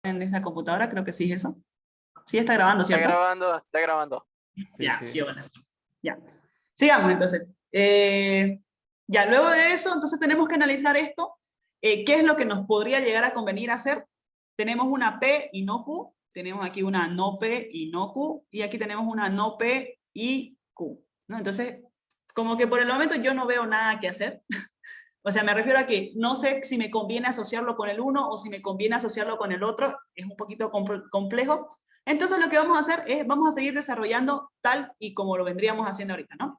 en esta computadora, creo que sí es eso. Sí está grabando, ¿cierto? Está grabando. Ya, Sí. qué bueno. Ya. Sigamos entonces. Ya, luego de eso, entonces tenemos que analizar esto. ¿Qué es lo que nos podría llegar a convenir hacer? Tenemos una P y no Q. Tenemos aquí una no P y no Q. Y aquí tenemos una no P y Q, ¿no? Entonces, como que por el momento yo no veo nada que hacer. O sea, me refiero a que no sé si me conviene asociarlo con el uno o si me conviene asociarlo con el otro. Es un poquito complejo. Entonces lo que vamos a hacer es, vamos a seguir desarrollando tal y como lo vendríamos haciendo ahorita, ¿no?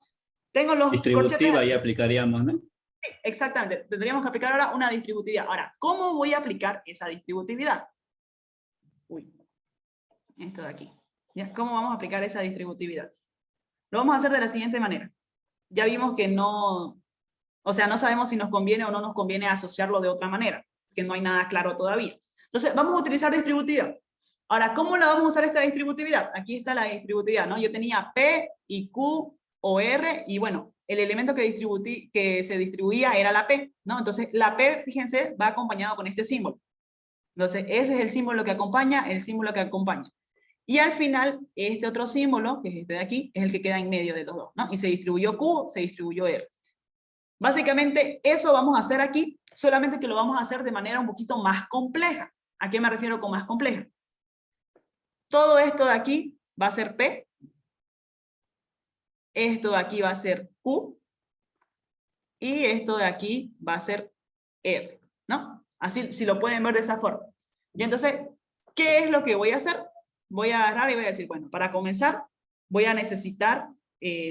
Tengo los Distributiva corchetes. ya aplicaríamos, ¿no? Sí, exactamente. Tendríamos que aplicar ahora una distributividad. Ahora, ¿cómo voy a aplicar esa distributividad? Uy, esto de aquí. ¿Ya? ¿Cómo vamos a aplicar esa distributividad? Lo vamos a hacer de la siguiente manera. Ya vimos que no, o sea, no sabemos si nos conviene o no nos conviene asociarlo de otra manera, que no hay nada claro todavía. Entonces, vamos a utilizar distributividad. Ahora, ¿cómo la vamos a usar esta distributividad? Aquí está la distributividad, ¿no? Yo tenía P y Q o R, y bueno, el elemento que se distribuía era la P, ¿no? Entonces, la P, fíjense, va acompañado con este símbolo. Entonces, ese es el símbolo que acompaña, el símbolo que acompaña. Y al final, este otro símbolo, que es este de aquí, es el que queda en medio de los dos, ¿no? Y se distribuyó Q, se distribuyó R. Básicamente, eso vamos a hacer aquí, solamente que lo vamos a hacer de manera un poquito más compleja. ¿A qué me refiero con más compleja? Todo esto de aquí va a ser P. Esto de aquí va a ser Q. Y esto de aquí va a ser R, ¿no? Así, si lo pueden ver de esa forma. Y entonces, ¿qué es lo que voy a hacer? Voy a agarrar y voy a decir, bueno, para comenzar, voy a necesitar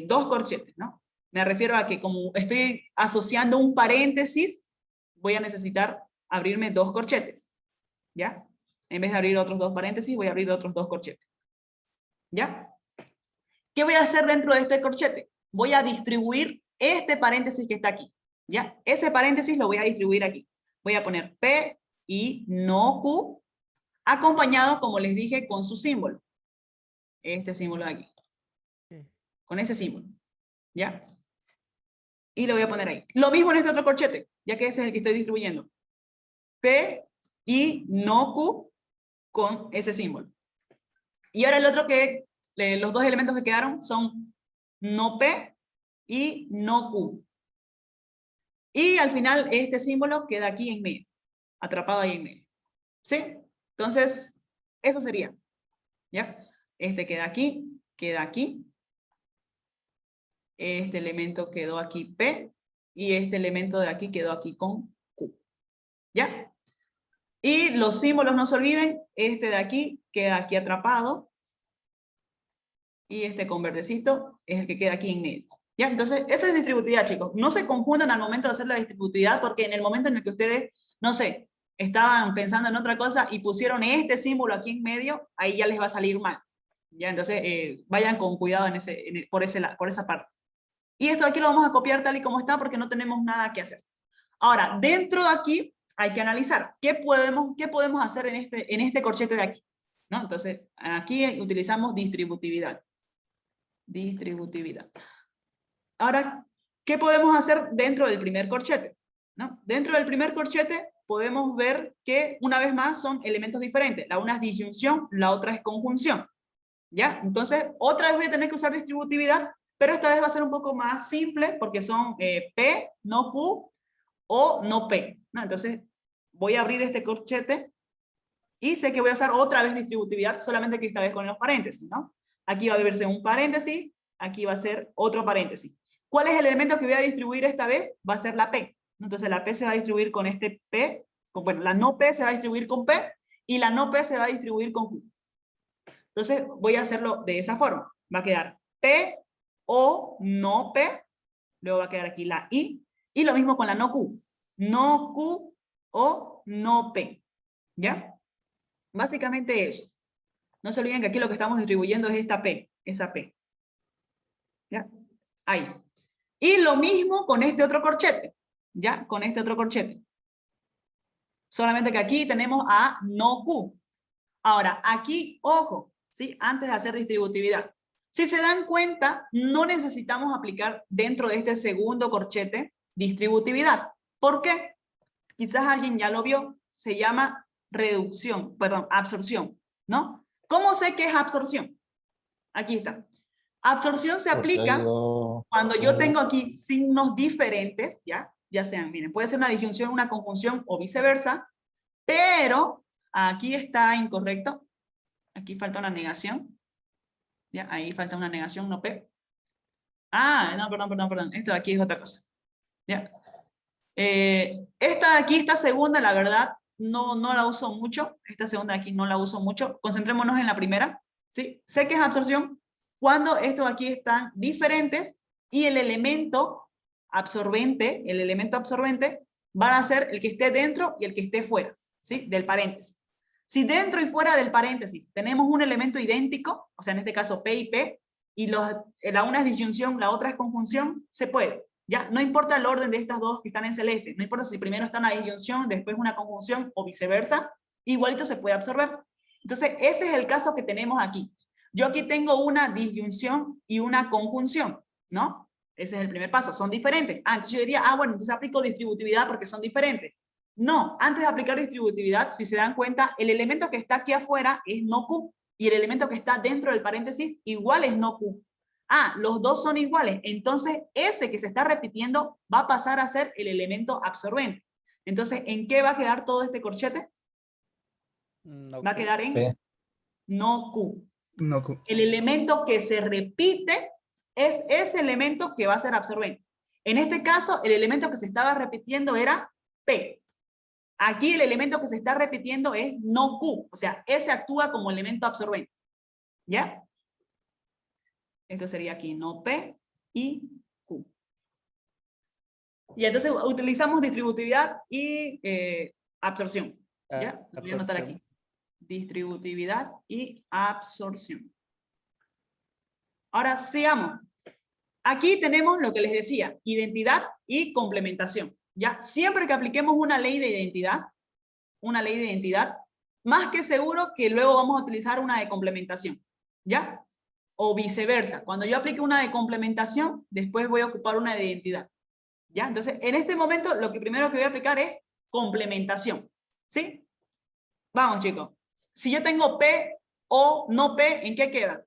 dos corchetes, ¿no? Me refiero a que como estoy asociando un paréntesis, voy a necesitar abrirme dos corchetes, ¿ya? En vez de abrir otros dos paréntesis, voy a abrir otros dos corchetes, ¿ya? ¿Qué voy a hacer dentro de este corchete? Voy a distribuir este paréntesis que está aquí, ¿ya? Ese paréntesis lo voy a distribuir aquí. Voy a poner P y no Q, acompañado, como les dije, con su símbolo. Este símbolo de aquí. Con ese símbolo, ¿ya? Y lo voy a poner ahí. Lo mismo en este otro corchete, ya que ese es el que estoy distribuyendo. P y no Q con ese símbolo. Y ahora el otro los dos elementos que quedaron son no P y no Q. Y al final este símbolo queda aquí en medio, atrapado ahí en medio. ¿Sí? Entonces, eso sería. ¿Ya? Este queda aquí, queda aquí. Este elemento quedó aquí P y este elemento de aquí quedó aquí con Q. ¿Ya? Y los símbolos, no se olviden, este de aquí queda aquí atrapado y este con verdecito es el que queda aquí en medio. ¿Ya? Entonces, esa es distributividad, chicos. No se confundan al momento de hacer la distributividad porque en el momento en el que ustedes, no sé, estaban pensando en otra cosa y pusieron este símbolo aquí en medio, ahí ya les va a salir mal. ¿Ya? Entonces, vayan con cuidado por esa parte. Y esto aquí lo vamos a copiar tal y como está porque no tenemos nada que hacer. Ahora, dentro de aquí hay que analizar qué podemos hacer en este corchete de aquí, ¿no? Entonces, aquí utilizamos distributividad. Distributividad. Ahora, ¿qué podemos hacer dentro del primer corchete? ¿No? Dentro del primer corchete podemos ver que, una vez más, son elementos diferentes. La una es disyunción, la otra es conjunción. ¿Ya? Entonces, otra vez voy a tener que usar distributividad, pero esta vez va a ser un poco más simple porque son P, no Q o no P, ¿no? Entonces, voy a abrir este corchete y sé que voy a usar otra vez distributividad, solamente que esta vez con los paréntesis, ¿no? Aquí va a verse un paréntesis, aquí va a ser otro paréntesis. ¿Cuál es el elemento que voy a distribuir esta vez? Va a ser la P. Entonces, la P se va a distribuir con este P, bueno, la no P se va a distribuir con P y la no P se va a distribuir con Q. Entonces voy a hacerlo de esa forma. Va a quedar P o no P. Luego va a quedar aquí la I. Y lo mismo con la no Q. No Q o no P. ¿Ya? Básicamente eso. No se olviden que aquí lo que estamos distribuyendo es esta P. Esa P. ¿Ya? Ahí. Y lo mismo con este otro corchete. ¿Ya? Con este otro corchete. Solamente que aquí tenemos a no Q. Ahora, aquí, ojo. ¿Sí? Antes de hacer distributividad. Si se dan cuenta, no necesitamos aplicar dentro de este segundo corchete distributividad. ¿Por qué? Quizás alguien ya lo vio. Se llama reducción, perdón, absorción, ¿no? ¿Cómo sé que es absorción? Aquí está. Absorción se Porque hay aplica dos. cuando yo tengo aquí signos diferentes, ¿ya? Ya sean, miren, puede ser una disyunción, una conjunción o viceversa, pero aquí está incorrecto. Aquí falta una negación. ¿Ya? Ahí falta una negación, no P. Ah, no, perdón. Esto de aquí es otra cosa. ¿Ya? Esta de aquí, esta segunda, la verdad, no la uso mucho. Esta segunda de aquí no la uso mucho. Concentrémonos en la primera. ¿Sí? Sé que es absorción cuando estos aquí están diferentes y el elemento absorbente van a ser el que esté dentro y el que esté fuera, ¿sí? Del paréntesis. Si dentro y fuera del paréntesis tenemos un elemento idéntico, o sea, en este caso P y P, y la una es disyunción, la otra es conjunción, se puede. Ya, no importa el orden de estas dos que están en celeste, no importa si primero está una disyunción, después una conjunción o viceversa, igualito se puede absorber. Entonces, ese es el caso que tenemos aquí. Yo aquí tengo una disyunción y una conjunción, ¿no? Ese es el primer paso, son diferentes. Entonces yo diría, bueno, entonces aplico distributividad porque son diferentes. No, antes de aplicar distributividad, si se dan cuenta, el elemento que está aquí afuera es no Q, y el elemento que está dentro del paréntesis igual es no Q. Los dos son iguales, entonces ese que se está repitiendo va a pasar a ser el elemento absorbente. Entonces, ¿en qué va a quedar todo este corchete? No Va a Q. quedar en P. no Q. No Q. El elemento que se repite es ese elemento que va a ser absorbente. En este caso, el elemento que se estaba repitiendo era P. Aquí el elemento que se está repitiendo es no Q, o sea, ese actúa como elemento absorbente. ¿Ya? Esto sería aquí no P y Q. Y entonces utilizamos distributividad y absorción. ¿Ya? Lo voy a anotar aquí. Distributividad y absorción. Ahora sigamos. Aquí tenemos lo que les decía, identidad y complementación. ¿Ya? Siempre que apliquemos una ley de identidad, más que seguro que luego vamos a utilizar una de complementación. ¿Ya? O viceversa. Cuando yo aplique una de complementación, después voy a ocupar una de identidad. ¿Ya? Entonces, en este momento, lo que primero que voy a aplicar es complementación. ¿Sí? Vamos, chicos. Si yo tengo P o no P, ¿en qué queda?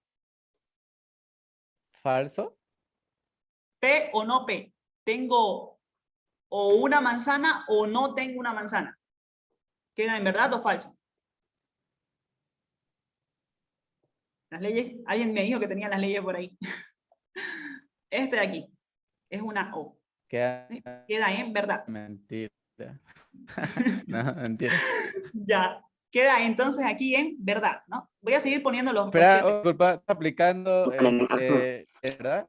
Falso. P o no P. Tengo o una manzana o no tengo una manzana. ¿Queda en verdad o falso? Las leyes, alguien me dijo que tenía las leyes por ahí. Este de aquí es una O. Queda ¿Sí? Queda en verdad. mentira. No, mentira. Ya. Queda entonces aquí en verdad, ¿no? Voy a seguir poniendo los Espera, corchetes. disculpa, ¿estás aplicando verdad?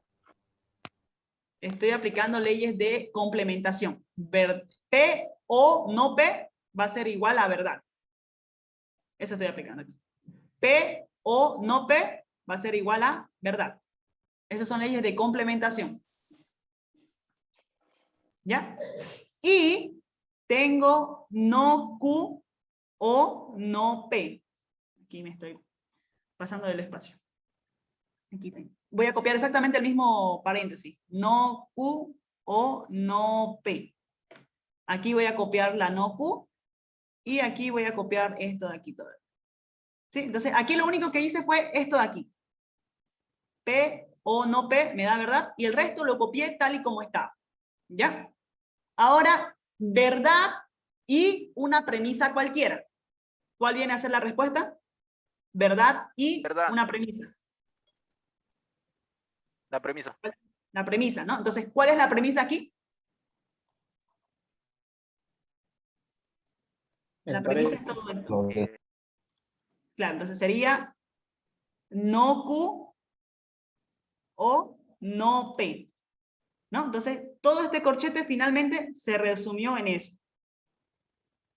Estoy aplicando leyes de complementación. P o no P va a ser igual a verdad. Eso estoy aplicando aquí. P o no P va a ser igual a verdad. Esas son leyes de complementación. ¿Ya? Y tengo no Q o no P. Aquí me estoy pasando del espacio. Aquí tengo. Voy a copiar exactamente el mismo paréntesis. No Q o no P. Aquí voy a copiar la no Q y aquí voy a copiar esto de aquí todo. ¿Sí? Entonces, aquí lo único que hice fue esto de aquí. P o no P me da verdad y el resto lo copié tal y como está. ¿Ya? Ahora, verdad y una premisa cualquiera. ¿Cuál viene a ser la respuesta? Verdad y una premisa. La premisa. La premisa, ¿no? Entonces, ¿cuál es la premisa aquí? La premisa es todo esto. Claro, entonces sería no Q o no P. ¿No? Entonces, todo este corchete finalmente se resumió en eso.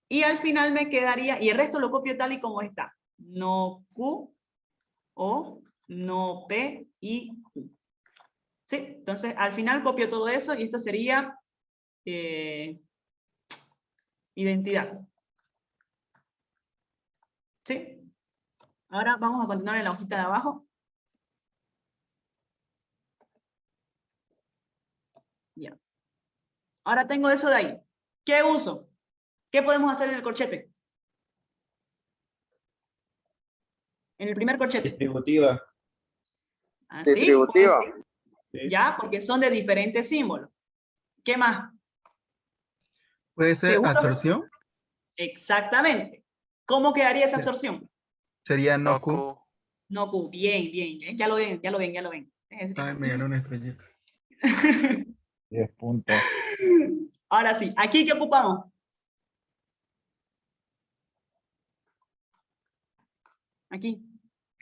Y al final me quedaría, y el resto lo copio tal y como está. No Q o no P y Q. ¿Sí? Entonces, al final copio todo eso y esto sería identidad. ¿Sí? Ahora vamos a continuar en la hojita de abajo. Ya. Ahora tengo eso de ahí. ¿Qué uso? ¿Qué podemos hacer en el corchete? En el primer corchete. Distributiva. Así, Distributiva. puede ser, Sí. ya, porque son de diferentes símbolos. ¿Qué más? ¿Puede ser Segundo. absorción? Exactamente. ¿Cómo quedaría esa Sí. absorción? Sería no No Q. Q. No Q. Bien, bien. Ya lo ven, ya lo ven, ya lo ven. Ay, me ganó una estrellita. 10 puntos. Ahora sí, ¿aquí qué ocupamos? Aquí.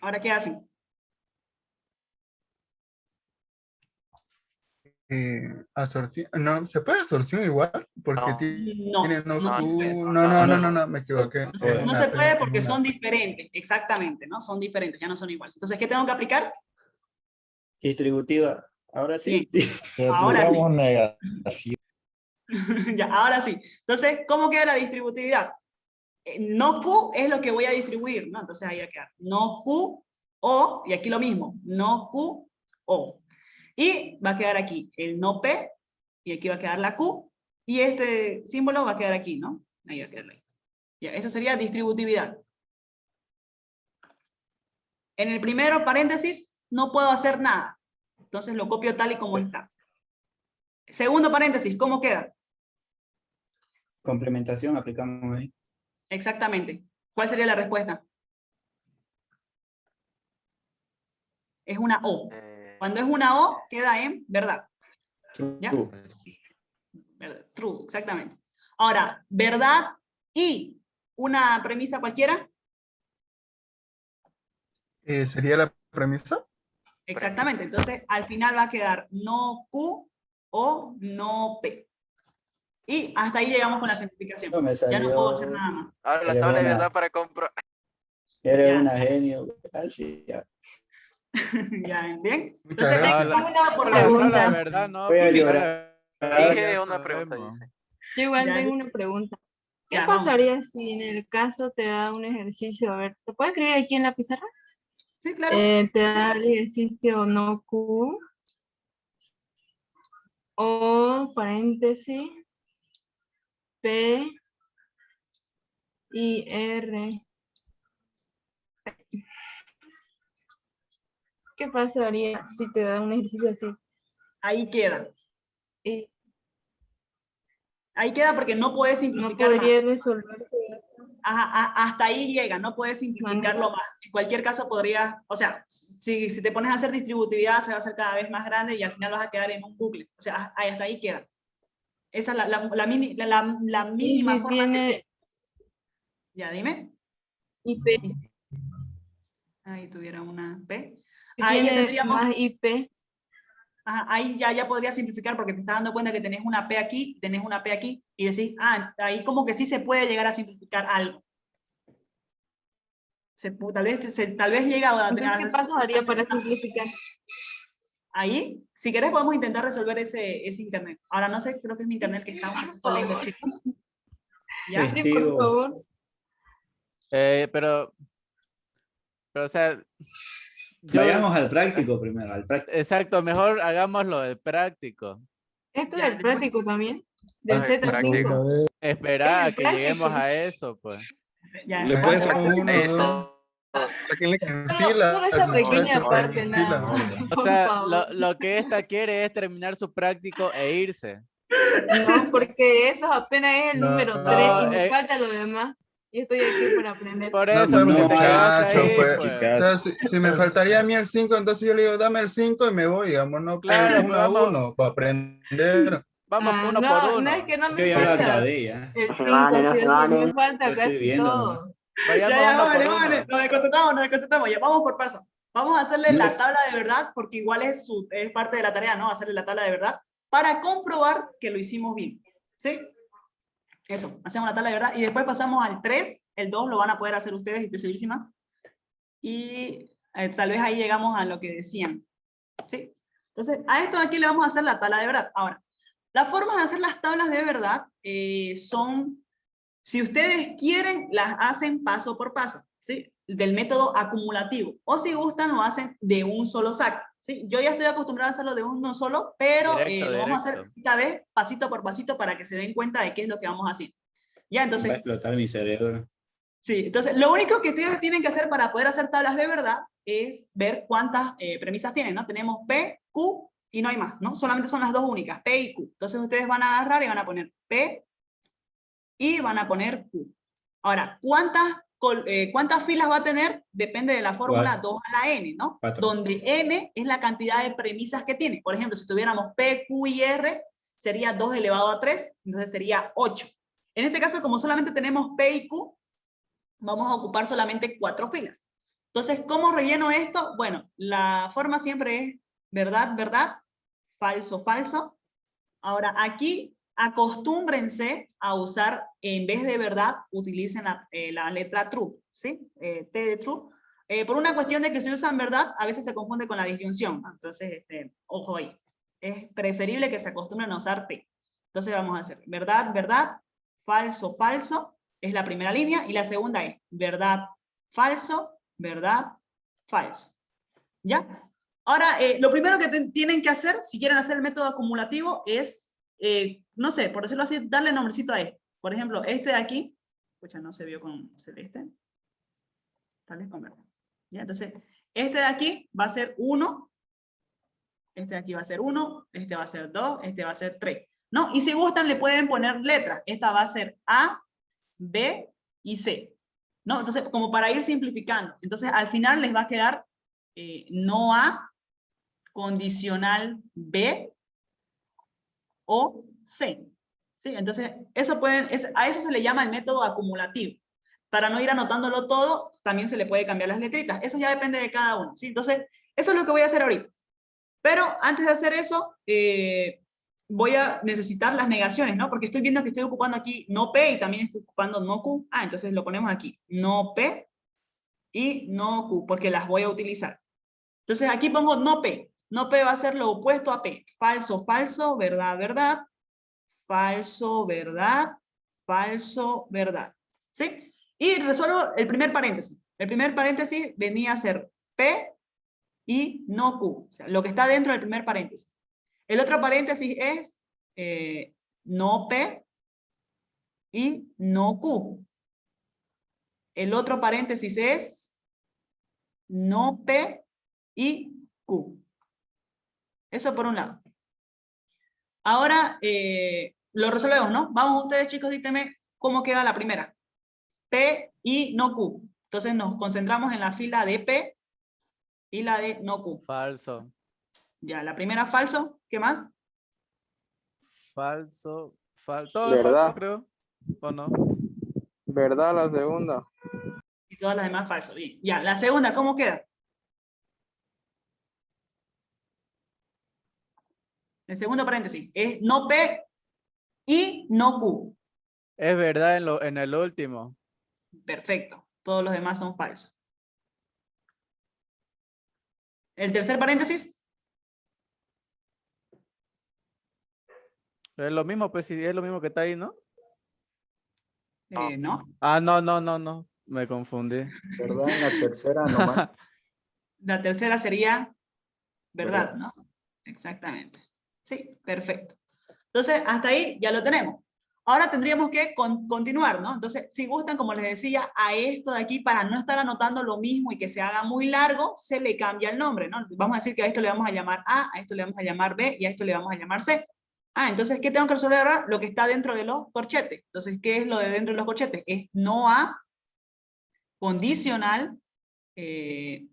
¿Ahora qué hacen? Absorción. No, ¿se puede absorción igual? Porque No. tiene no No se Q. puede. No, me equivoqué. No Es no una se P, puede es porque una son P. diferentes, exactamente, ¿no? Son diferentes, ya no son iguales. Entonces, ¿qué tengo que aplicar? Distributiva. Ahora sí. Le Ahora sí. aplicamos negación. Ya, ahora sí. Entonces, ¿cómo queda la distributividad? No Q es lo que voy a distribuir, ¿no? Entonces ahí va a quedar no Q, O, y aquí lo mismo, no Q, O. Y va a quedar aquí el no P, y aquí va a quedar la Q, y este símbolo va a quedar aquí, ¿no? Ahí va a quedar ahí. Ya, eso sería distributividad. En el primero paréntesis no puedo hacer nada. Entonces lo copio tal y como está. Segundo paréntesis, ¿cómo queda? Complementación, aplicamos ahí. Exactamente. ¿Cuál sería la respuesta? Es una O. Cuando es una O, queda en verdad. ¿Ya? True. Verdad, true, exactamente. Ahora, verdad y una premisa cualquiera. ¿Sería la premisa? Exactamente. Entonces, al final va a quedar no Q o no P. Y hasta ahí llegamos con la simplificación. No me Ya no puedo hacer salió. nada más. Ahora la Eres tabla de buena. verdad para comprobar. Eres Ya. una genio. Así ya. Ya, ¿bien? Muchas Entonces, gracias. la- pasito por La pasito. verdad, no. Voy a porque llorar. Dije ya una pregunta, sabemos. dice. Yo igual Ya, tengo una pregunta. ¿Qué ya, vamos. pasaría si en el caso te da un ejercicio? A ver, ¿te puedes escribir aquí en la pizarra? Sí, claro. Te da el ejercicio no Q o paréntesis P y R. ¿Qué pasaría si te da un ejercicio así? Ahí queda. Y Ahí queda porque no puedes no simplificar más. podría resolverse. Ajá, hasta ahí llega, no puedes simplificarlo más. En cualquier caso podrías, o sea, si te pones a hacer distributividad se va a hacer cada vez más grande y al final vas a quedar en un bucle. O sea, hasta ahí queda. Esa es la Y mínima si forma que tiene tiene. Ya, dime. IP, Ahí tuviera una P. si Ahí ya tiene tendríamos, más IP, ajá, ahí ya podrías simplificar porque te estás dando cuenta que tenés una P aquí, tenés una P aquí, y decís, ahí como que sí se puede llegar a simplificar algo. Tal vez llega a entonces, ¿qué pasos haría para simplificar? Ahí, si querés podemos intentar resolver ese internet. Ahora no sé, creo que es mi internet que está un poquito lento, chicos. ¿Ya? Sí, por favor. Pero, o sea, yo, Vayamos al práctico primero, al práctico. exacto, mejor hagámoslo del práctico. Esto Ya, es el práctico también, del Ah, el práctico. Z5. Esperar Es a el que lleguemos práctico. a eso, pues. Ya, Le pueden sacar Uno, Eso. sáquenle en Solo fila. esa pequeña muchachos, parte en nada fila. más, O por sea, favor. lo que esta quiere es terminar su práctico e irse. No, porque eso apenas es el No, número no, 3 y me falta lo demás. Y estoy aquí para aprender. Por No, eso, pues, porque te quedaste muchacho, ahí, pues. pues. O sea, si me faltaría a mí el 5, entonces yo le digo, dame el 5 y me voy, digamos, no, Claro, pues, pues uno a vamos, uno, para aprender. vamos uno por No, no es uno. que no Yo me ya lo falta acabé ya. el No se 5, vale, no se sino que vale. me falta Lo estoy casi viendo todo. nomás. Vayamos ya, uno por jóvenes, uno. nos desconcentramos, ya, vamos por paso. Vamos a hacerle No la les- tabla de verdad, porque igual es parte de la tarea, ¿no? Hacerle la tabla de verdad, para comprobar que lo hicimos bien, ¿sí? Eso, hacemos la tabla de verdad, y después pasamos al 3, el 2 lo van a poder hacer ustedes, estoy segurísima, y tal vez ahí llegamos a lo que decían, ¿sí? Entonces, a esto de aquí le vamos a hacer la tabla de verdad. Ahora, las formas de hacer las tablas de verdad son, si ustedes quieren, las hacen paso por paso, ¿sí? Del método acumulativo. O si gustan, lo hacen de un solo saco, ¿sí? Yo ya estoy acostumbrado a hacerlo de uno solo, pero Directo, lo vamos a hacer directo. esta vez pasito por pasito para que se den cuenta de qué es lo que vamos a hacer. Ya, Va a entonces, explotar mi cerebro. Sí, entonces lo único que ustedes tienen que hacer para poder hacer tablas de verdad es ver cuántas premisas tienen, ¿no? Tenemos P, Q y no hay más, ¿no? Solamente son las dos únicas, P y Q. Entonces ustedes van a agarrar y van a poner P y van a poner Q. Ahora, ¿cuántas filas va a tener? Depende de la fórmula 2 a la n, ¿no? 4. Donde n es la cantidad de premisas que tiene. Por ejemplo, si tuviéramos P, Q y R, sería 2 elevado a 3, entonces sería 8. En este caso, como solamente tenemos P y Q, vamos a ocupar solamente 4 filas. Entonces, ¿cómo relleno esto? Bueno, la forma siempre es verdad, verdad, falso, falso. Ahora, aquí acostúmbrense a usar, en vez de verdad, utilicen la letra true, ¿sí? T de true. Por una cuestión de que si usan verdad, a veces se confunde con la disyunción, ¿no? Entonces, ojo ahí. Es preferible que se acostumbren a usar T. Entonces vamos a hacer verdad, verdad, falso, falso, es la primera línea, y la segunda es verdad, falso, verdad, falso. ¿Ya? Ahora, lo primero que tienen que hacer, si quieren hacer el método acumulativo, es, no sé, por decirlo así, darle nombrecito a esto. Por ejemplo, este de aquí, escucha, no se vio con celeste, tal vez con verde. ¿Ya? Entonces, este de aquí va a ser 1, este de aquí va a ser 1, este va a ser 2, este va a ser 3. ¿No? Y si gustan, le pueden poner letras. Esta va a ser A, B y C. ¿No? Entonces, como para ir simplificando. Entonces, al final les va a quedar no A, condicional B o C. ¿Sí? Entonces, a eso se le llama el método acumulativo. Para no ir anotándolo todo, también se le puede cambiar las letritas. Eso ya depende de cada uno. ¿Sí? Entonces, eso es lo que voy a hacer ahorita. Pero antes de hacer eso, voy a necesitar las negaciones, ¿no? Porque estoy viendo que estoy ocupando aquí no P y también estoy ocupando no Q. Ah, entonces lo ponemos aquí. No P y no Q, porque las voy a utilizar. Entonces aquí pongo no P. No P va a ser lo opuesto a P. Falso, falso, verdad, verdad. Falso, verdad. Falso, verdad. ¿Sí? Y resuelvo el primer paréntesis. El primer paréntesis venía a ser P y no Q. O sea, lo que está dentro del primer paréntesis. El otro paréntesis es no P y no Q. El otro paréntesis es no P y Q. Eso por un lado. Ahora lo resolvemos, ¿no? Vamos ustedes, chicos, díganme cómo queda la primera. P y no Q. Entonces nos concentramos en la fila de P y la de no Q. Falso. Ya, la primera falso. ¿Qué más? Falso. Todo es ¿Verdad? falso, creo. ¿O no? ¿Verdad la segunda? Y todas las demás falso. Bien. Ya, la segunda, ¿cómo queda? El segundo paréntesis es no P y no Q. Es verdad en el último. Perfecto. Todos los demás son falsos. El tercer paréntesis. Es lo mismo, pues sí, es lo mismo que está ahí, ¿no? No. Ah, no. Me confundí. ¿Verdad? En la tercera nomás. La tercera sería verdad, Verdad. ¿no? Exactamente. Sí, perfecto. Entonces, hasta ahí ya lo tenemos. Ahora tendríamos que continuar, ¿no? Entonces, si gustan, como les decía, a esto de aquí, para no estar anotando lo mismo y que se haga muy largo, se le cambia el nombre, ¿no? Vamos a decir que a esto le vamos a llamar A esto le vamos a llamar B y a esto le vamos a llamar C. Ah, entonces, ¿qué tengo que resolver ahora? Lo que está dentro de los corchetes. Entonces, ¿qué es lo de dentro de los corchetes? Es no A, condicional, B.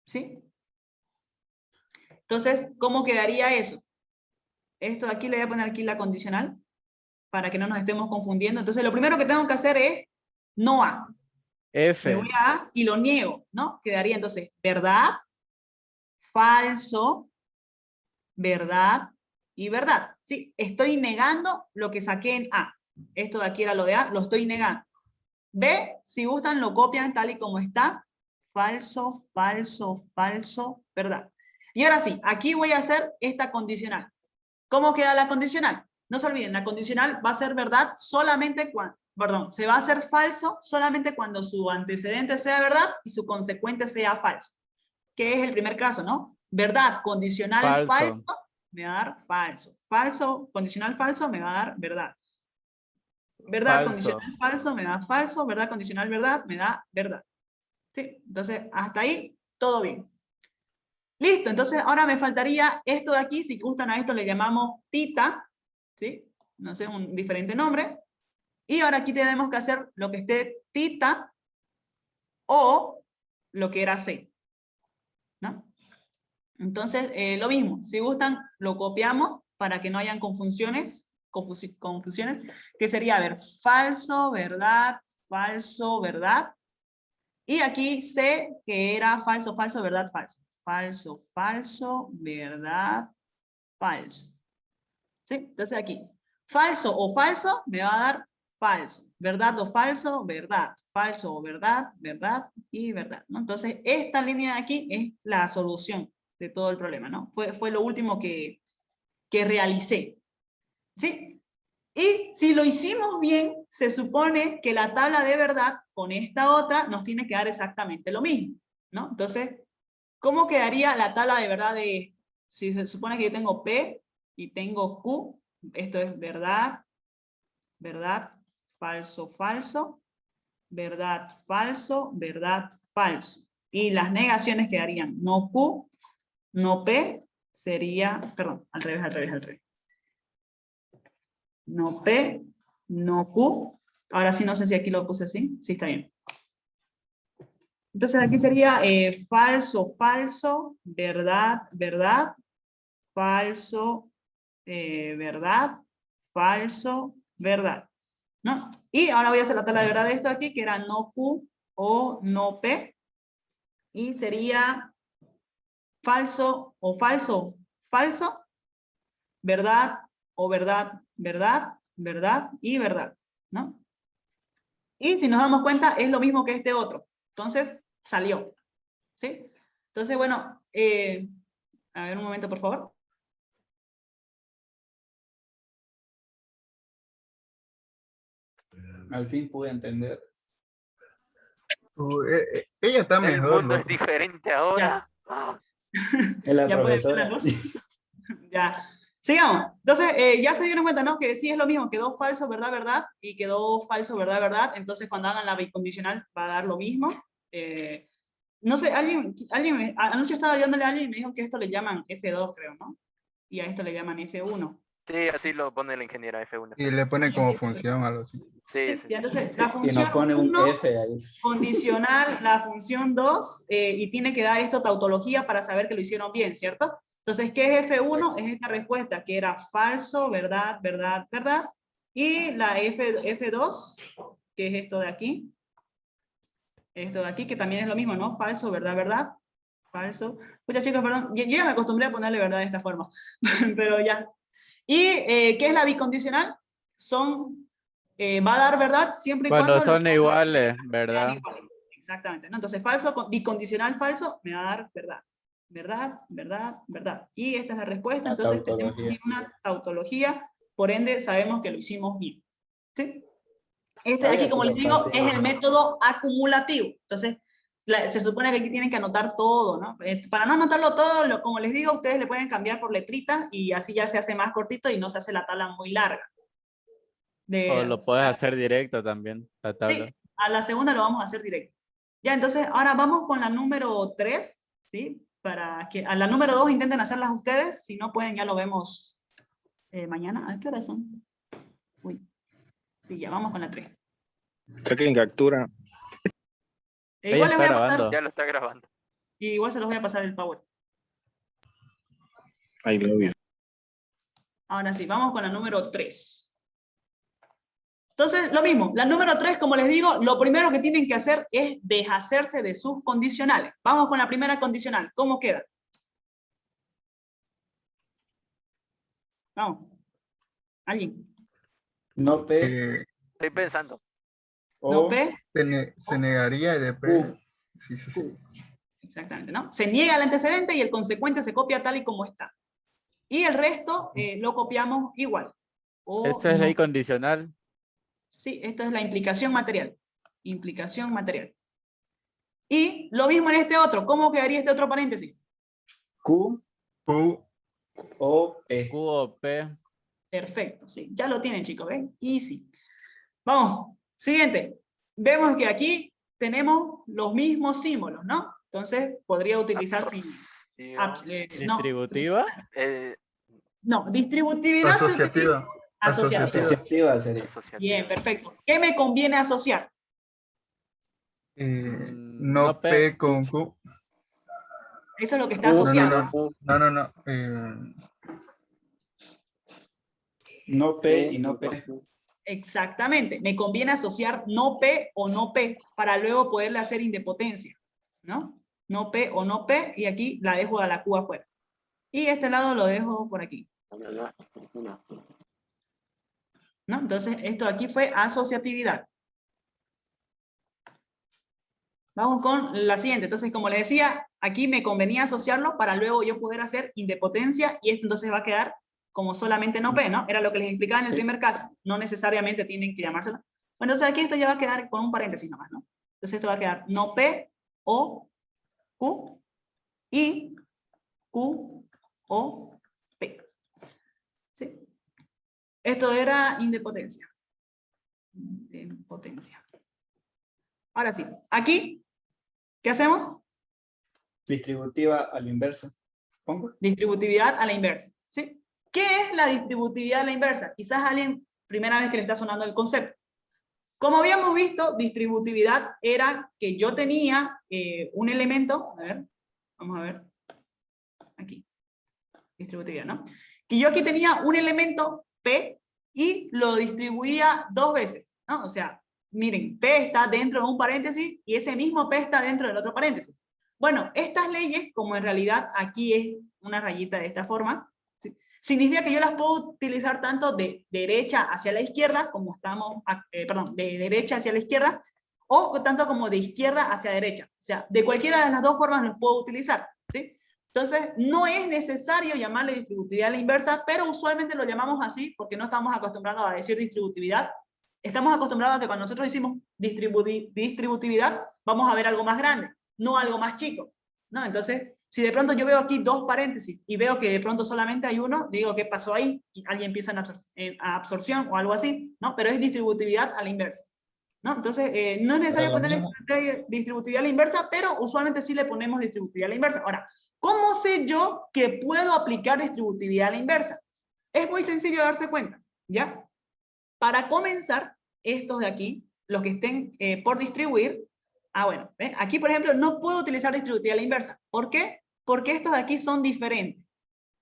¿Sí? Entonces, ¿cómo quedaría eso? Esto de aquí le voy a poner aquí la condicional, para que no nos estemos confundiendo. Entonces, lo primero que tengo que hacer es no A. Me voy F. a A y lo niego, ¿no? Quedaría entonces verdad, falso, verdad y verdad. Sí, estoy negando lo que saqué en A. Esto de aquí era lo de A, lo estoy negando. B, si gustan, lo copian tal y como está. Falso, falso, falso, verdad. Y ahora sí, aquí voy a hacer esta condicional. ¿Cómo queda la condicional? No se olviden, la condicional va a ser verdad solamente cuando, perdón, se va a hacer falso solamente cuando su antecedente sea verdad y su consecuente sea falso. Que es el primer caso, ¿no? Verdad, condicional falso, me va a dar falso. Falso, condicional falso, me va a dar verdad. verdad Falso. condicional falso me da falso, verdad condicional verdad me da verdad. ¿Sí? Entonces, hasta ahí, todo bien. Listo, entonces ahora me faltaría esto de aquí, si gustan a esto le llamamos tita, ¿sí? No sé, un diferente nombre. Y ahora aquí tenemos que hacer lo que esté tita o lo que era C, ¿no? Entonces, lo mismo, si gustan, lo copiamos para que no hayan confusiones, que sería, a ver, falso, verdad, y aquí C, que era falso, falso, verdad, falso. Falso, falso, verdad, falso. ¿Sí? Entonces aquí, falso o falso me va a dar falso. Verdad o falso, verdad. Falso o verdad, verdad y verdad, ¿no? Entonces, esta línea de aquí es la solución de todo el problema, ¿no? Fue lo último que realicé. ¿Sí? Y si lo hicimos bien, se supone que la tabla de verdad con esta otra nos tiene que dar exactamente lo mismo, ¿no? Entonces, ¿cómo quedaría la tabla de verdad de esto? Si se supone que yo tengo P y tengo Q, esto es verdad, verdad, falso, falso, verdad, falso, verdad, falso. Y las negaciones quedarían no Q, no P, sería, perdón, al revés. No P, no Q. Ahora sí, no sé si aquí lo puse así. Sí, está bien. Entonces aquí sería falso, falso, verdad, verdad, falso, verdad, falso, verdad, ¿no? Y ahora voy a hacer la tabla de verdad de esto aquí, que era no Q o no P, y sería falso o falso, falso, verdad o verdad, verdad, verdad y verdad, ¿no? Y si nos damos cuenta, es lo mismo que este otro. Entonces, salió, ¿sí? Entonces, bueno, a ver un momento, por favor. Al fin pude entender. Ella está El mejor, mundo es loco. diferente ahora. Ah, Es la ¿Ya pueden ver la profesora. luz? Ya. Sigamos. Entonces, ya se dieron cuenta, ¿no? Que sí es lo mismo. Quedó falso, verdad, verdad. Y quedó falso, verdad, verdad. Entonces, cuando hagan la bicondicional, va a dar lo mismo. No sé, anoche estaba ayudándole a alguien y me dijo que esto le llaman F2, creo, ¿no? Y a esto le llaman F1. sí, así lo pone la ingeniera F1. Y le pone como función algo así. Sí, Sí, sí. y entonces, la Y función nos pone un 1 F ahí. condicional la función 2 y tiene que dar esto tautología para saber que lo hicieron bien, ¿cierto? Entonces, ¿qué es F1? Es esta respuesta que era falso, verdad, verdad, verdad. Y la F2, que es esto de aquí. Esto de aquí, que también es lo mismo, ¿no? Falso, verdad, verdad. Falso. Muchas chicos, perdón, yo ya me acostumbré a ponerle verdad de esta forma, pero ya. ¿Y qué es la bicondicional? Va a dar verdad siempre y Cuando cuando son iguales, sean ¿verdad? iguales. Exactamente, ¿no? Entonces, falso, bicondicional falso, me va a dar verdad. Verdad, verdad, verdad. Y esta es la respuesta, La entonces tenemos tautología. aquí una tautología, por ende sabemos que lo hicimos bien. ¿Sí? Este de aquí, Había como les sido digo, fácil. es el método acumulativo. Entonces, se supone que aquí tienen que anotar todo, ¿no? Para no anotarlo todo, como les digo, ustedes le pueden cambiar por letritas y así ya se hace más cortito y no se hace la tabla muy larga. O lo puedes hacer directo también, la tabla. Sí, a la segunda lo vamos a hacer directo. Ya, entonces, ahora vamos con la número 3, ¿sí? Para que a la número 2 intenten hacerlas ustedes, si no pueden ya lo vemos mañana. ¿A qué hora son? Uy, sí, ya vamos con la 3. Saquen captura. Ella Igual les está voy a pasar, grabando. Ya lo está grabando. igual se los voy a pasar el Power. I love you. Ahora sí, vamos con la número 3. Entonces, lo mismo, la número 3, como les digo, lo primero que tienen que hacer es deshacerse de sus condicionales. Vamos con la primera condicional. ¿Cómo queda? Vamos. ¿Alguien? No P Estoy pensando. ¿No o P? Se negaría y después. Sí. Exactamente, ¿no? Se niega el antecedente y el consecuente se copia tal y como está. Y el resto lo copiamos igual. O Esto es no. ley condicional. Sí, esto es la implicación material. Implicación material. Y lo mismo en este otro. ¿Cómo quedaría este otro paréntesis? Q Q, o P. Q o P. Perfecto, sí. Ya lo tienen, chicos, ¿ven? Easy. Vamos, siguiente. Vemos que aquí tenemos los mismos símbolos, ¿no? Entonces, podría utilizar sin... no, ¿Distributiva? no, distributividad se Asociativa. utiliza asociativa. Asociativa sería. Bien, perfecto. ¿Qué me conviene asociar? No P con Q. Eso es lo que está No, asociado. no. No P y no P. Exactamente. Me conviene asociar no P o no P para luego poderle hacer indepotencia, ¿no? No P o no P, y aquí la dejo a la Q afuera. Y este lado lo dejo por aquí. ¿No? Entonces, esto aquí fue asociatividad. Vamos con la siguiente. Entonces, como les decía, aquí me convenía asociarlo para luego yo poder hacer indepotencia, y esto entonces va a quedar como solamente no P, ¿no? Era lo que les explicaba en el primer caso. No necesariamente tienen que llamárselo. Bueno, entonces aquí esto ya va a quedar con un paréntesis nomás, ¿no? Entonces esto va a quedar no P o Q y Q o P. ¿Sí? Esto era indepotencia. Indepotencia. Ahora sí, aquí, ¿qué hacemos? Distributiva a la inversa. ¿Pongo? Distributividad a la inversa. ¿Sí? ¿Qué es la distributividad a la inversa? Quizás alguien, primera vez que le está sonando el concepto. Como habíamos visto, distributividad era que yo tenía un elemento, a ver, vamos a ver, aquí, distributividad, ¿no? Que yo aquí tenía un elemento P y lo distribuía dos veces, ¿no? O sea, miren, P está dentro de un paréntesis y ese mismo P está dentro del otro paréntesis. Bueno, estas leyes, como en realidad aquí es una rayita de esta forma, ¿sí? Significa que yo las puedo utilizar tanto de derecha hacia la izquierda, como estamos, perdón, de derecha hacia la izquierda, o tanto como de izquierda hacia derecha. O sea, de cualquiera de las dos formas los puedo utilizar, ¿sí? Entonces, no es necesario llamarle distributividad a la inversa, pero usualmente lo llamamos así porque no estamos acostumbrados a decir distributividad. Estamos acostumbrados a que cuando nosotros decimos distributividad, vamos a ver algo más grande, no algo más chico, ¿no? Entonces, si de pronto yo veo aquí dos paréntesis y veo que de pronto solamente hay uno, digo, ¿qué pasó ahí? Alguien piensa en absorción o algo así, ¿no? Pero es distributividad a la inversa, ¿no? Entonces, no es necesario ponerle distributividad a la inversa, pero usualmente sí le ponemos distributividad a la inversa. Ahora, ¿cómo sé yo que puedo aplicar distributividad a la inversa? Es muy sencillo darse cuenta, ¿ya? Para comenzar, estos de aquí, los que estén por distribuir, bueno, ¿ven? Aquí por ejemplo no puedo utilizar distributividad a la inversa. ¿Por qué? Porque estos de aquí son diferentes.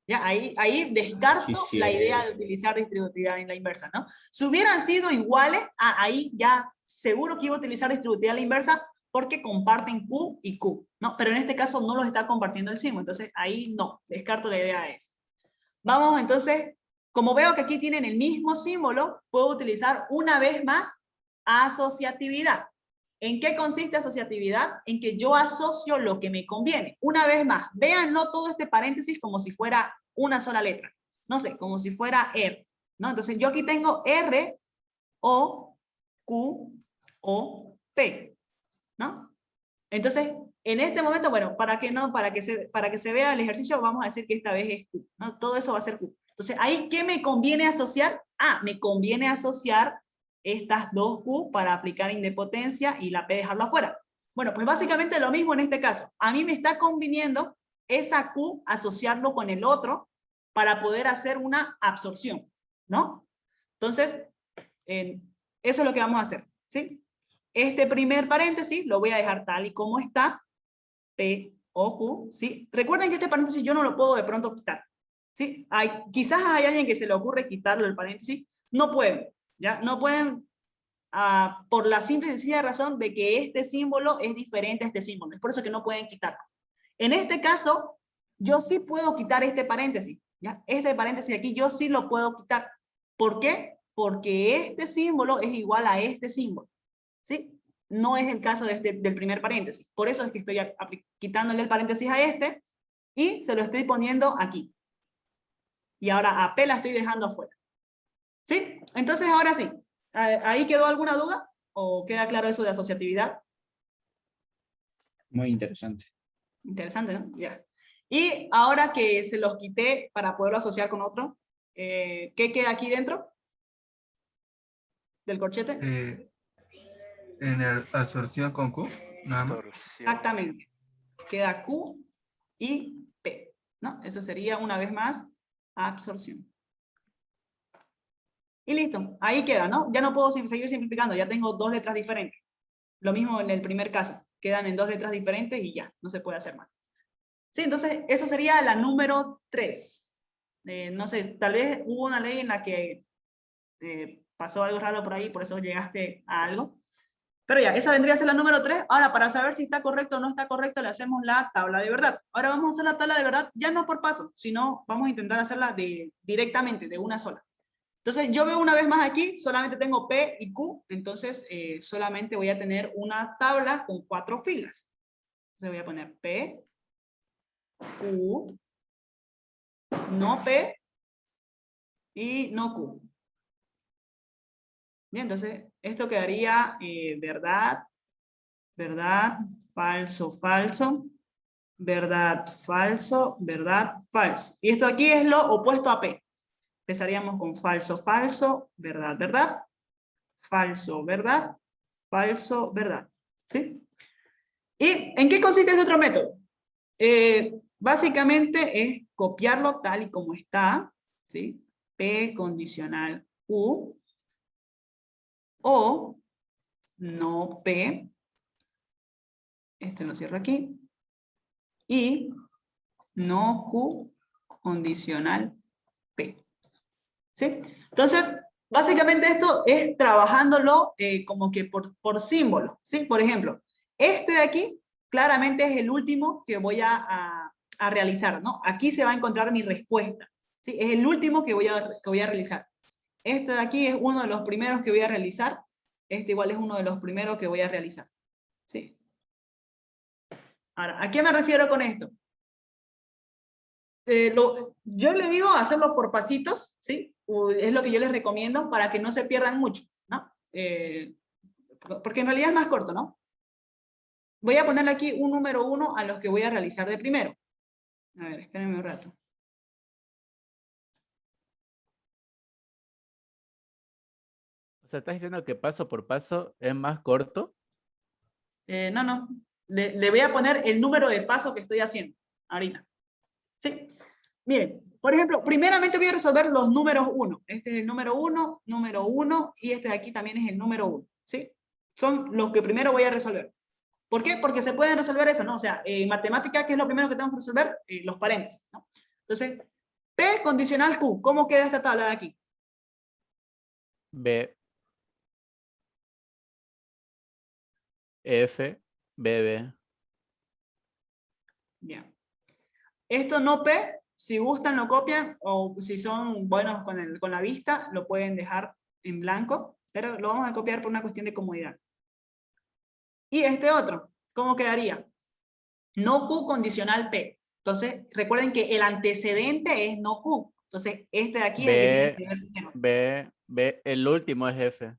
¿Ya? Ahí descarto Sí, la idea de utilizar distributividad en la inversa, ¿no? Si hubieran sido iguales, ahí ya seguro que iba a utilizar distributividad a la inversa porque comparten Q y Q, ¿no? Pero en este caso no los está compartiendo el símbolo, entonces ahí no, descarto la idea de eso. Vamos entonces, como veo que aquí tienen el mismo símbolo, puedo utilizar una vez más asociatividad. ¿En qué consiste asociatividad? En que yo asocio lo que me conviene. Una vez más, véanlo todo este paréntesis como si fuera una sola letra. No sé, como si fuera R, ¿no? Entonces yo aquí tengo R, O, Q, O, P, ¿no? Entonces, en este momento, bueno, para que se vea el ejercicio, vamos a decir que esta vez es Q, ¿no? Todo eso va a ser Q. Entonces, ahí, ¿qué me conviene asociar? Me conviene asociar estas dos Q para aplicar indepotencia y la P dejarlo afuera. Bueno, pues básicamente lo mismo en este caso. A mí me está conviniendo esa Q asociarlo con el otro para poder hacer una absorción, ¿no? Entonces, eso es lo que vamos a hacer, ¿sí? Este primer paréntesis lo voy a dejar tal y como está, P o Q, ¿sí? Recuerden que este paréntesis yo no lo puedo de pronto quitar, ¿sí? Quizás hay alguien que se le ocurre quitarle el paréntesis, no pueden, ¿ya? No pueden por la simple y sencilla razón de que este símbolo es diferente a este símbolo, es por eso que no pueden quitarlo. En este caso, yo sí puedo quitar este paréntesis, ¿ya? Este paréntesis aquí yo sí lo puedo quitar. ¿Por qué? Porque este símbolo es igual a este símbolo, ¿sí? No es el caso de del primer paréntesis. Por eso es que estoy quitándole el paréntesis a este y se lo estoy poniendo aquí. Y ahora a P la estoy dejando afuera. ¿Sí? Entonces ahora sí. ¿Ahí quedó alguna duda? ¿O queda claro eso de asociatividad? Muy interesante. Interesante, ¿no? Ya. Y ahora que se los quité para poderlo asociar con otro, ¿qué queda aquí dentro? del corchete? En la absorción con Q, nada más. Torsión. Exactamente. Queda Q y P, ¿no? Eso sería, una vez más, absorción. Y listo, ahí queda, ¿no? Ya no puedo seguir simplificando, ya tengo dos letras diferentes. Lo mismo en el primer caso, quedan en dos letras diferentes y ya, no se puede hacer más. Sí, entonces, eso sería la número 3. No sé, tal vez hubo una ley en la que pasó algo raro por ahí, por eso llegaste a algo. Pero ya, esa vendría a ser la número 3. Ahora, para saber si está correcto o no está correcto, le hacemos la tabla de verdad. Ahora vamos a hacer la tabla de verdad, ya no por paso, sino vamos a intentar hacerla directamente, de una sola. Entonces, yo veo una vez más aquí, solamente tengo P y Q, entonces solamente voy a tener una tabla con 4 filas. Entonces voy a poner P, Q, no P y no Q. Bien, entonces esto quedaría verdad, verdad, falso, falso, verdad, falso, verdad, falso. Y esto aquí es lo opuesto a P. Empezaríamos con falso, falso, verdad, verdad, falso, verdad, falso, verdad. ¿Sí? ¿Y en qué consiste este otro método? Básicamente es copiarlo tal y como está, ¿sí? P condicional Q, o no P, este lo cierro aquí, y no Q condicional P. ¿Sí? Entonces, básicamente esto es trabajándolo como que por símbolo, ¿sí? Por ejemplo, este de aquí claramente es el último que voy a realizar, ¿no? Aquí se va a encontrar mi respuesta, ¿sí? Es el último que voy a realizar. Este de aquí es uno de los primeros que voy a realizar. Este igual es uno de los primeros que voy a realizar, ¿sí? Ahora, ¿a qué me refiero con esto? Yo le digo hacerlo por pasitos, ¿sí? Es lo que yo les recomiendo para que no se pierdan mucho, ¿no? Porque en realidad es más corto, ¿no? Voy a ponerle aquí un número 1 a los que voy a realizar de primero. A ver, espérenme un rato. O sea, ¿estás diciendo que paso por paso es más corto? No. Le voy a poner el número de pasos que estoy haciendo ahorita. ¿Sí? Miren, por ejemplo, primeramente voy a resolver los números 1. Este es el número 1, y este de aquí también es el número 1. ¿Sí? Son los que primero voy a resolver. ¿Por qué? Porque se pueden resolver eso, ¿no? O sea, en matemática, ¿qué es lo primero que tenemos que resolver? Los paréntesis, ¿no? Entonces, P condicional Q. ¿Cómo queda esta tabla de aquí? B, F, BB. Bien. Esto no P, si gustan lo copian, o si son buenos con la vista, lo pueden dejar en blanco, pero lo vamos a copiar por una cuestión de comodidad. Y este otro, ¿cómo quedaría? No Q condicional P. Entonces, recuerden que el antecedente es no Q. Entonces, este de aquí es el que tiene que ver primero. B, el último es F.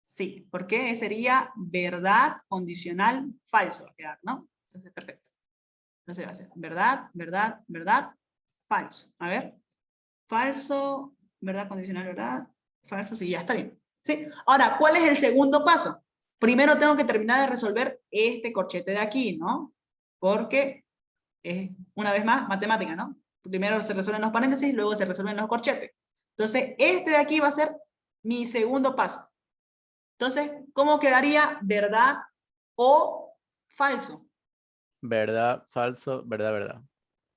Sí, porque sería verdad condicional falso, ¿no? Entonces, perfecto. Entonces va a ser verdad, verdad, verdad, falso. A ver, falso, verdad condicional, verdad, falso, sí, ya está bien. ¿Sí? Ahora, ¿cuál es el segundo paso? Primero tengo que terminar de resolver este corchete de aquí, ¿no? Porque es, una vez más, matemática, ¿no? Primero se resuelven los paréntesis, luego se resuelven los corchetes. Entonces, este de aquí va a ser mi segundo paso. Entonces, ¿cómo quedaría verdad o falso? Verdad, falso, verdad, verdad.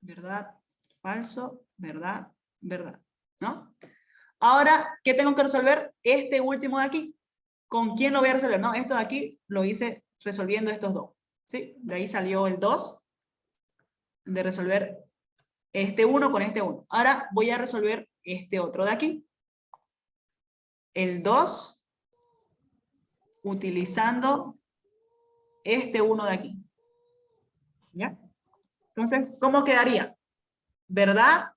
Verdad, falso, verdad, verdad, ¿no? Ahora, ¿qué tengo que resolver? Este último de aquí. ¿Con quién lo voy a resolver? No, esto de aquí lo hice resolviendo estos dos, ¿sí? De ahí salió el 2, de resolver este 1 con este 1. Ahora voy a resolver este otro de aquí. El 2, utilizando este 1 de aquí. ¿Ya? Entonces, ¿cómo quedaría? ¿Verdad?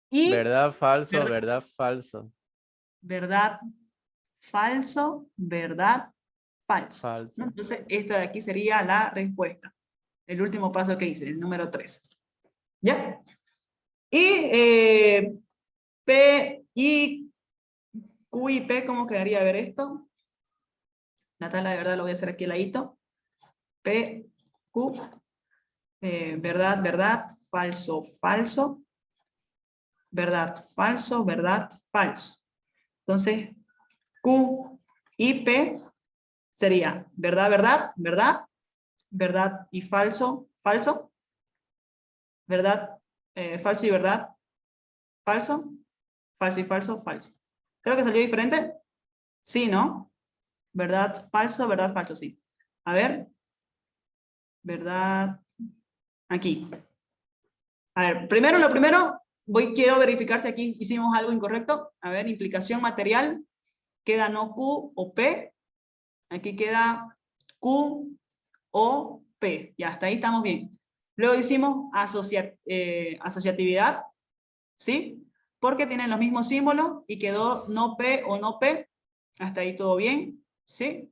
Y Verdad, falso, verdad. verdad, falso. Verdad, falso, verdad, falso. Falso. ¿No? Entonces, esta de aquí sería la respuesta. El último paso que hice, el número 3. ¿Ya? Y P y Q y P, ¿cómo quedaría? A ver esto. La tabla de verdad lo voy a hacer aquí al ladito. P, Q, verdad, verdad, falso, falso, verdad, falso, verdad, falso. Entonces, Q y P sería verdad, verdad, verdad, verdad y falso, falso, verdad, falso y verdad, falso, falso y falso, falso. Creo que salió diferente. Sí, ¿no? Verdad, falso, sí. A ver. Verdad. Aquí. A ver, primero lo primero, quiero verificar si aquí hicimos algo incorrecto. A ver, implicación material. Queda no Q o P. Aquí queda Q o P. Ya, hasta ahí estamos bien. Luego hicimos asociatividad. ¿Sí? Porque tienen los mismos símbolos y quedó no P o no P. Hasta ahí todo bien. ¿Sí?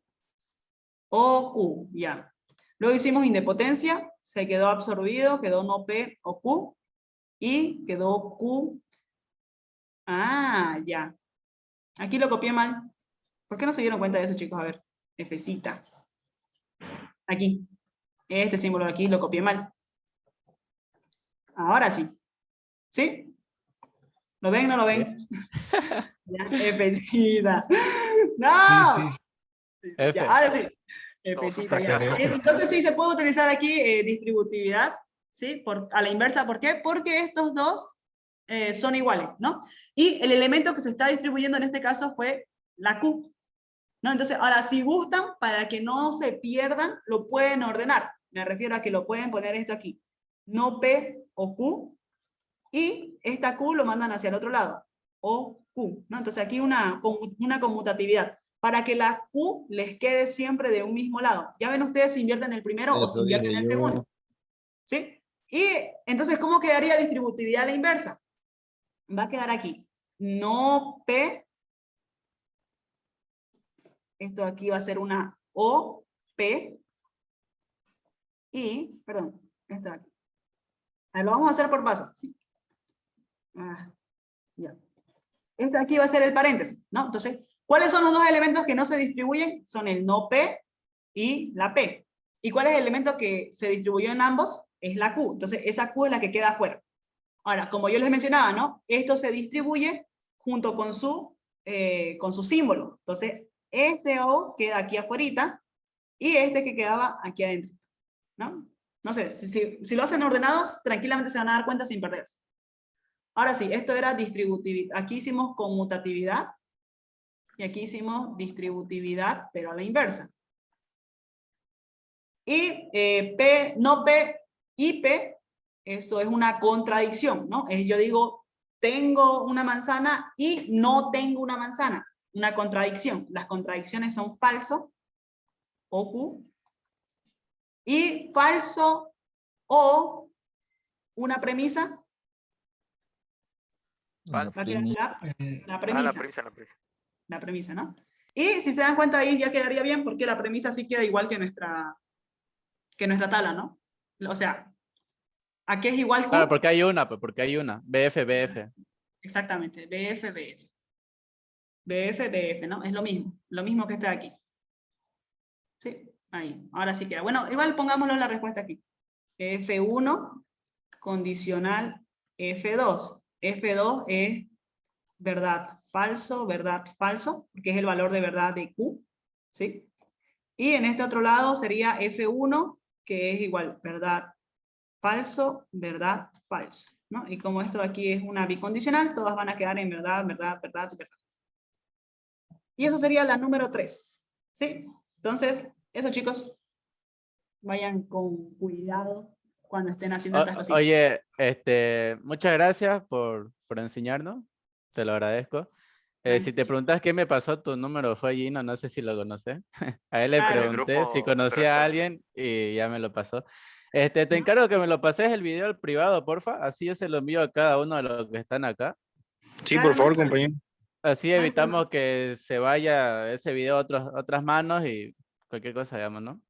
O Q, ya. Luego hicimos indepotencia, se quedó absorbido, quedó no P o Q, y quedó Q. Ah, ya. Aquí lo copié mal. ¿Por qué no se dieron cuenta de eso, chicos? A ver, Fcita. Aquí. Este símbolo de aquí lo copié mal. Ahora sí. ¿Sí? ¿Lo ven o no lo ven? Ya, Fcita. ¡No! Sí, sí, F. Ya, ahora sí. Todos Fcita, ya. sufren. Entonces sí se puede utilizar aquí distributividad, ¿sí? A la inversa, ¿por qué? Porque estos dos son iguales, ¿no? Y el elemento que se está distribuyendo en este caso fue la Q, ¿no? Entonces, ahora, si gustan, para que no se pierdan, lo pueden ordenar. Me refiero a que lo pueden poner esto aquí. No P o Q, y esta Q lo mandan hacia el otro lado, o Q, ¿no? Entonces aquí una conmutatividad, para que la Q les quede siempre de un mismo lado. Ya ven ustedes si invierten el primero o si Eso invierten dije el yo. segundo. ¿Sí? Y entonces, ¿cómo quedaría distributividad a la inversa? Va a quedar aquí. No P. Esto aquí va a ser una O, P. Y, perdón, esto aquí. Lo vamos a hacer por paso. ¿Sí? Ya. Este aquí va a ser el paréntesis, ¿no? Entonces, ¿cuáles son los dos elementos que no se distribuyen? Son el no P y la P. ¿Y cuál es el elemento que se distribuyó en ambos? Es la Q. Entonces, esa Q es la que queda afuera. Ahora, como yo les mencionaba, ¿no? Esto se distribuye junto con su símbolo. Entonces, este O queda aquí afuera y este que quedaba aquí adentro, ¿no? No sé, si lo hacen ordenados, tranquilamente se van a dar cuenta sin perderse. Ahora sí, esto era distributividad. Aquí hicimos conmutatividad y aquí hicimos distributividad, pero a la inversa. Y P, no P y P, esto es una contradicción, ¿no? Yo digo, tengo una manzana y no tengo una manzana. Una contradicción. Las contradicciones son falso o Q. Y falso o una premisa. La Va a quedar la la premisa. premisa, la premisa. La premisa, ¿no? Y si se dan cuenta ahí ya quedaría bien porque la premisa sí queda igual que nuestra tabla, ¿no? O sea, aquí es igual Q. Claro, porque hay una, pues, porque hay una. BF, BF. Exactamente, BF, BF. BF, BF, ¿no? Es lo mismo que está aquí. Sí, ahí, ahora sí queda. Bueno, igual pongámoslo en la respuesta aquí. F1 condicional F2. F2 es verdad, falso, porque es el valor de verdad de Q, ¿sí? Y en este otro lado sería F1, que es igual, verdad, falso, ¿no? Y como esto aquí es una bicondicional, todas van a quedar en verdad, verdad, verdad, verdad. Y eso sería la número 3, ¿sí? Entonces, eso chicos, vayan con cuidado cuando estén haciendo estas cositas. Oye, muchas gracias por enseñarnos. Te lo agradezco. Si te preguntas qué me pasó, tu número fue Gino, no sé si lo conoces. A él le Claro. pregunté grupo si conocía a Superactor. alguien y ya me lo pasó. Te encargo que me lo pases el video al privado, porfa. Así yo se lo envío a cada uno de los que están acá. Sí, Claro, por favor, no hay problema. compañero. Así evitamos que se vaya ese video a otras manos y cualquier cosa, digamos, ¿no?